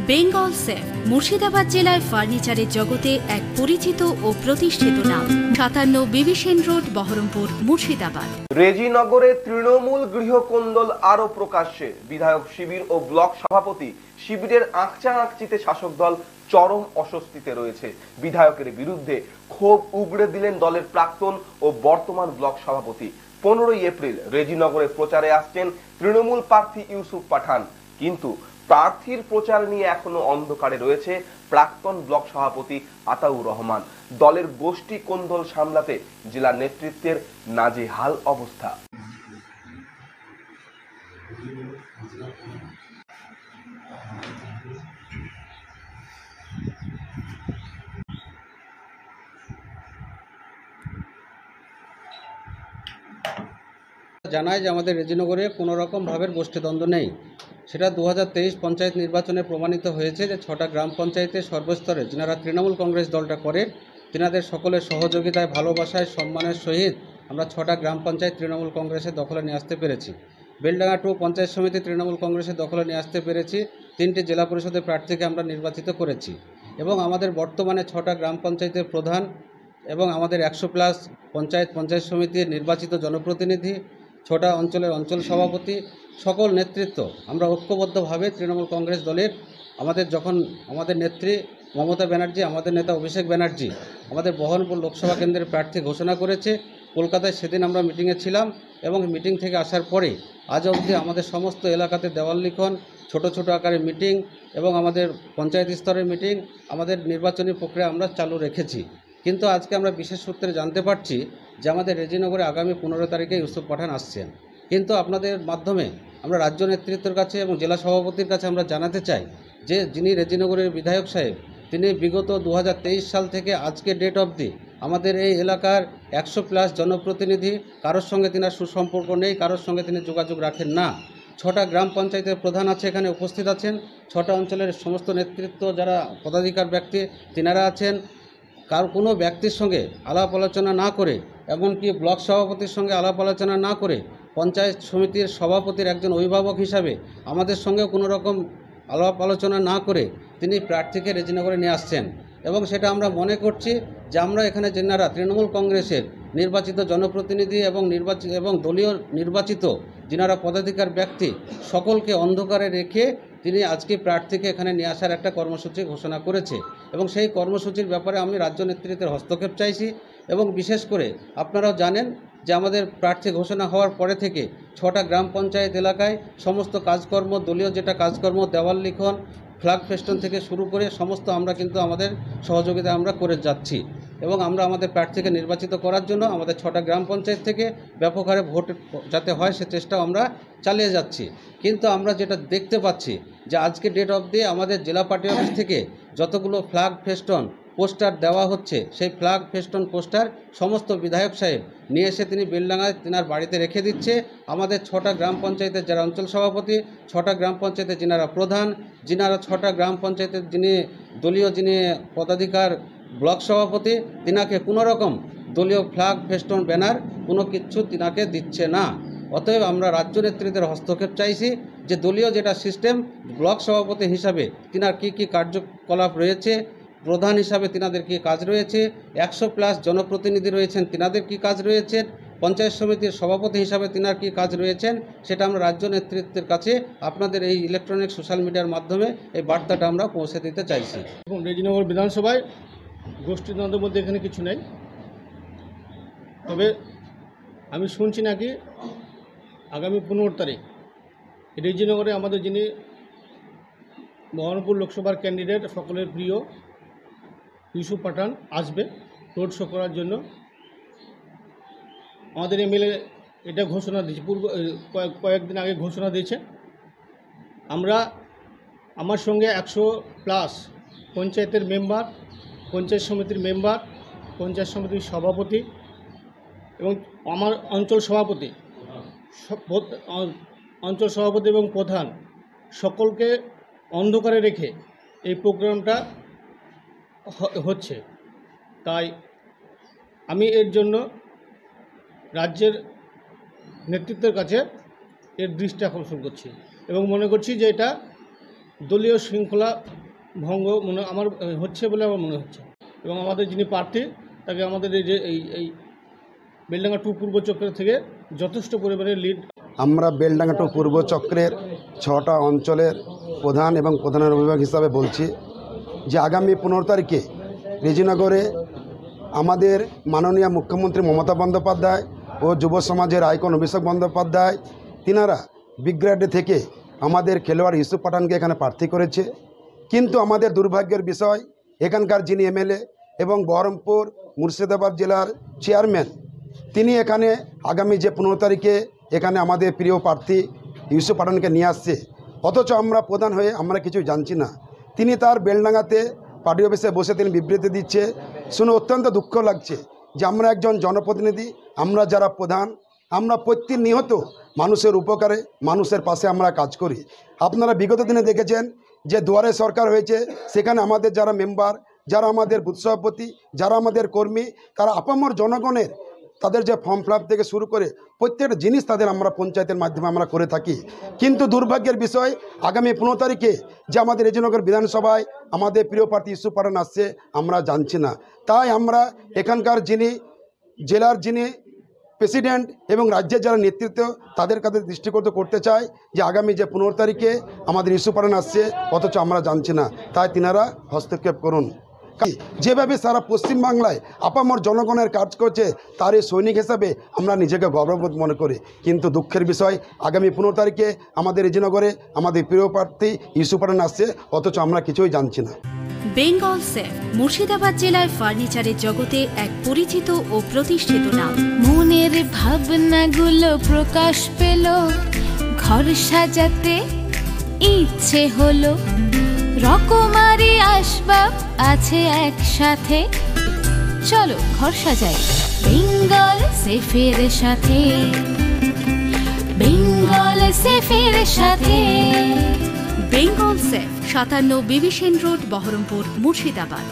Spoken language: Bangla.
বেঙ্গল সেফ মুর্শিদাবাদ জেলায় ফার্নিচারের জগতে এক পরিচিত ও প্রতিষ্ঠিত নাম। 57 বিবি সেন রোড, বহরমপুর, মুর্শিদাবাদ। রেজিনগরে তৃণমূল গৃহকোন্দল আরো প্রকাশ্যে। বিধায়ক শিবির ও ব্লক সভাপতি শিবিরের আঁকচিতে শাসক দল চরম অস্বস্তিতে রয়েছে। বিধায়কের বিরুদ্ধে ক্ষোভ উগড়ে দিলেন দলের প্রাক্তন ও বর্তমান ব্লক সভাপতি। 15 এপ্রিল রেজিনগরে প্রচারে আসছেন তৃণমূল প্রার্থী ইউসুফ পাঠান, কিন্তু প্রার্থীর প্রচার নিয়ে এখনো অন্ধকারে রয়েছে প্রাক্তন ব্লক সভাপতি আতাউর রহমান। দলের গোষ্ঠী কোন্দল সামলাতে জেলা নেতৃত্বের নাজেহাল অবস্থা। জানায় যে আমাদের রেজিনগরে কোনো রকম ভাবের গোষ্ঠীদ্বন্দ্ব নেই। সেটা 2023 পঞ্চায়েত নির্বাচনে প্রমাণিত হয়েছে যে 6টা গ্রাম পঞ্চায়েতের সর্বস্তরে যারা তৃণমূল কংগ্রেস দলটা করেন, তেনাদের সকলের সহযোগিতায়, ভালোবাসায়, সম্মানের সহিত আমরা 6টা গ্রাম পঞ্চায়েত তৃণমূল কংগ্রেসের দখলে নিয়ে আসতে পেরেছি। বেলডাঙ্গা 2 পঞ্চায়েত সমিতি তৃণমূল কংগ্রেসের দখলে নিয়ে আসতে পেরেছি। 3টি জেলা পরিষদের প্রার্থীকে আমরা নির্বাচিত করেছি এবং আমাদের বর্তমানে 6টা গ্রাম পঞ্চায়েতের প্রধান এবং আমাদের 100+ পঞ্চায়েত সমিতির নির্বাচিত জনপ্রতিনিধি, 6টা অঞ্চলের অঞ্চল সভাপতি, সকল নেতৃত্ব আমরা ঐক্যবদ্ধভাবে তৃণমূল কংগ্রেস দলের আমাদের নেত্রী মমতা ব্যানার্জি, আমাদের নেতা অভিষেক ব্যানার্জি আমাদের বহরমপুর লোকসভা কেন্দ্রের প্রার্থী ঘোষণা করেছে। কলকাতায় সেদিন আমরা মিটিংয়ে ছিলাম এবং মিটিং থেকে আসার পরে আজ অবধি আমাদের সমস্ত এলাকাতে দেওয়াল লিখন, ছোট আকারে মিটিং এবং আমাদের পঞ্চায়েত স্তরের মিটিং, আমাদের নির্বাচনী প্রক্রিয়া আমরা চালু রেখেছি। কিন্তু আজকে আমরা বিশেষ সূত্রে জানতে পারছি যে আমাদের রেজিনগরে আগামী 15 তারিখে ইউসুফ পাঠান আসছেন। কিন্তু আপনাদের মাধ্যমে আমরা রাজ্য নেতৃত্বের কাছে এবং জেলা সভাপতির কাছে আমরা জানাতে চাই যে যিনি রেজিনগরের বিধায়ক সাহেব, তিনি বিগত 2023 সাল থেকে আজকে ডেট অবধি আমাদের এই এলাকার 100+ জনপ্রতিনিধি কারোর সঙ্গে তিনার সুসম্পর্ক নেই, কারোর সঙ্গে তিনি যোগাযোগ রাখেন না। 6টা গ্রাম পঞ্চায়েতের প্রধান আছে, এখানে উপস্থিত আছেন। 6টা অঞ্চলের সমস্ত নেতৃত্ব যারা পদাধিকার ব্যক্তি তিনারা আছেন। কোনো ব্যক্তির সঙ্গে আলাপ আলোচনা না করে, এমনকি ব্লক সভাপতির সঙ্গে আলাপ আলোচনা না করে, পঞ্চায়েত সমিতির সভাপতির একজন অভিভাবক হিসাবে আমাদের সঙ্গেও কোনো রকম আলাপ আলোচনা না করে তিনি প্রার্থীকে রেজিনগরে নিয়ে আসছেন। এবং সেটা আমরা মনে করছি যে আমরা এখানে যেনারা তৃণমূল কংগ্রেসের নির্বাচিত জনপ্রতিনিধি এবং দলীয় নির্বাচিত যিনারা পদাধিকার ব্যক্তি, সকলকে অন্ধকারে রেখে তিনি আজকে প্রার্থীকে এখানে নিয়ে আসার একটা কর্মসূচি ঘোষণা করেছে এবং সেই কর্মসূচির ব্যাপারে আমি রাজ্য নেতৃত্বের হস্তক্ষেপ চাইছি। এবং বিশেষ করে আপনারাও জানেন যে আমাদের প্রার্থী ঘোষণা হওয়ার পরে থেকে 6টা গ্রাম পঞ্চায়েত এলাকায় সমস্ত কাজকর্ম, দলীয় যেটা কাজকর্ম, দেওয়াল লিখন, ফ্ল্যাগ ফেস্টন থেকে শুরু করে সমস্ত আমরা কিন্তু আমাদের সহযোগিতা আমরা করে যাচ্ছি এবং আমরা আমাদের প্রার্থীকে নির্বাচিত করার জন্য আমাদের 6টা গ্রাম পঞ্চায়েত থেকে ব্যাপক হারে ভোট যাতে হয় সে চেষ্টাও আমরা চালিয়ে যাচ্ছি। কিন্তু আমরা যেটা দেখতে পাচ্ছি যে আজকে ডেট অবধি আমাদের জেলা পার্টি অফিস থেকে যতগুলো ফ্ল্যাগ ফেস্টন পোস্টার দেওয়া হচ্ছে, সেই ফ্ল্যাগ ফেস্টন পোস্টার সমস্ত বিধায়ক সাহেব নিয়ে এসে তিনি বেলডাঙ্গায় তেনার বাড়িতে রেখে দিচ্ছে। আমাদের 6টা গ্রাম পঞ্চায়েতের যারা অঞ্চল সভাপতি, 6টা গ্রাম পঞ্চায়েতের যিনারা প্রধান, যিনারা 6টা গ্রাম পঞ্চায়েতের যিনি পদাধিকার ব্লক সভাপতি, তিনাকে কোনো রকম দলীয় ফ্ল্যাগ ফেস্টন ব্যানার কোনো কিছু তিনাকে দিচ্ছে না। অতএব আমরা রাজ্য নেতৃত্বের হস্তক্ষেপ চাইছি যে দলীয় যেটা সিস্টেম, ব্লক সভাপতি হিসাবে তিনার কী কার্যকলাপ রয়েছে, প্রধান হিসাবে তিনাদের কী কাজ রয়েছে, 100+ জনপ্রতিনিধি রয়েছেন তিনাদের কী কাজ রয়েছে, পঞ্চায়েত সমিতির সভাপতি হিসাবে তিনার কী কাজ রয়েছেন, সেটা আমরা রাজ্য নেতৃত্বের কাছে আপনাদের এই ইলেকট্রনিক সোশ্যাল মিডিয়ার মাধ্যমে এই বার্তাটা আমরা পৌঁছে দিতে চাইছি। এবং রেজিনগর বিধানসভায় গোষ্ঠীদ্বন্দ্বের মধ্যে এখানে কিছু নেই। তবে আমি শুনছি নাকি আগামী 15 তারিখ রেজিনগরে আমাদের যিনি বহরমপুর লোকসভার ক্যান্ডিডেট, সকলের প্রিয় ইউসুফ পাঠান আসবে রোড শো করার জন্য। আমাদের এমএলএ এটা ঘোষণা দিয়েছে, কয়েকদিন আগে ঘোষণা দিয়েছে। আমার সঙ্গে 100+ পঞ্চায়েতের মেম্বার, পঞ্চায়েত সমিতির মেম্বার, পঞ্চায়েত সমিতির সভাপতি এবং আমার অঞ্চল সভাপতি এবং প্রধান সকলকে অন্ধকারে রেখে এই প্রোগ্রামটা হচ্ছে। তাই আমি এর জন্য রাজ্যের নেতৃত্বের কাছে এর দৃষ্টি আকর্ষণ করছি এবং মনে করছি যে এটা দলীয় শৃঙ্খলা ভঙ্গ আমার হচ্ছে বলে আমার মনে হচ্ছে। এবং আমাদের যিনি প্রার্থী তাকে আমাদের এই বেলডাঙ্গা 2 পূর্ব চক্রের থেকে যথেষ্ট পরিমাণে লিড। আমরা বেলডাঙ্গা 2 পূর্ব চক্রের 6টা অঞ্চলের প্রধান এবং প্রধানের অভিভাবক হিসাবে বলছি যে আগামী 15 তারিখে রেজিনগরে আমাদের মাননীয় মুখ্যমন্ত্রী মমতা বন্দ্যোপাধ্যায় ও যুব সমাজের আইকন অভিষেক বন্দ্যোপাধ্যায় তিনারা বিগ্রেডে থেকে আমাদের খেলোয়াড় ইউসুফ পাঠানকে এখানে প্রার্থী করেছে। কিন্তু আমাদের দুর্ভাগ্যের বিষয় এখানকার যিনি এমএলএ এবং বহরমপুর মুর্শিদাবাদ জেলার চেয়ারম্যান তিনি এখানে আগামী যে 15 তারিখে এখানে আমাদের প্রিয় প্রার্থী ইউসুফ পাঠানকে নিয়ে আসছে, অথচ আমরা প্রধান হয়ে আমরা কিছু জানছি না। তিনি তার বেলডাঙ্গাতে পার্টি অফিসে বসে তিনি বিবৃতি দিচ্ছে, শুনে অত্যন্ত দুঃখ লাগছে যে আমরা একজন জনপ্রতিনিধি, আমরা যারা প্রধান, আমরা প্রতিনিয়ত মানুষের উপকারে মানুষের পাশে আমরা কাজ করি। আপনারা বিগত দিনে দেখেছেন যে দুয়ারে সরকার হয়েছে, সেখানে আমাদের যারা মেম্বার, যারা আমাদের বুথ সভাপতি, যারা আমাদের কর্মী, তারা আপামর জনগণের তাদের যে ফর্ম ফিল আপ থেকে শুরু করে প্রত্যেকটা জিনিস তাদের আমরা পঞ্চায়েতের মাধ্যমে আমরা করে থাকি। কিন্তু দুর্ভাগ্যের বিষয় আগামী 15 তারিখে যে আমাদের রেজিনগর বিধানসভায় আমাদের প্রিয় প্রার্থী ইউসুফ পাঠান আসছে আমরা জানছি না। তাই আমরা এখানকার যিনি জেলার যিনি প্রেসিডেন্ট এবং রাজ্যের যারা নেতৃত্ব তাদের কাছে দৃষ্টিগত করতে চাই যে আগামী যে 15 তারিখে আমাদের ইউসুফ পাঠান আসছে, অথচ আমরা জানছি না। তাই তিনারা হস্তক্ষেপ করুন। যেভাবে সারা পশ্চিমবাংলায় আপামর জনগণের কাজ করছে তার এই সৈনিক হিসাবে আমরা নিজেকে গর্ববোধ মনে করি। কিন্তু দুঃখের বিষয় আগামী 15 তারিখে আমাদের রেজিনগরে আমাদের প্রিয় প্রার্থী ইউসুফ পাঠান আসছে, অথচ আমরা কিছুই জানছি না। বেঙ্গল সেফ মুর্শিদাবাদ জেলার ফার্নিচারের জগতে এক পরিচিত ও প্রতিষ্ঠিত নাম। মনের ভাবনাগুলো প্রকাশ পেল, ঘর সাজাতে ইচ্ছে হলো, রকমারি আসবাব আছে একসাথে, চলো ঘর সাজাই বেঙ্গল সেফের সাথে, বেঙ্গল সেফের সাথে। Bengal safe 57 বিবিসেন road, Baharampur, Murshidabad.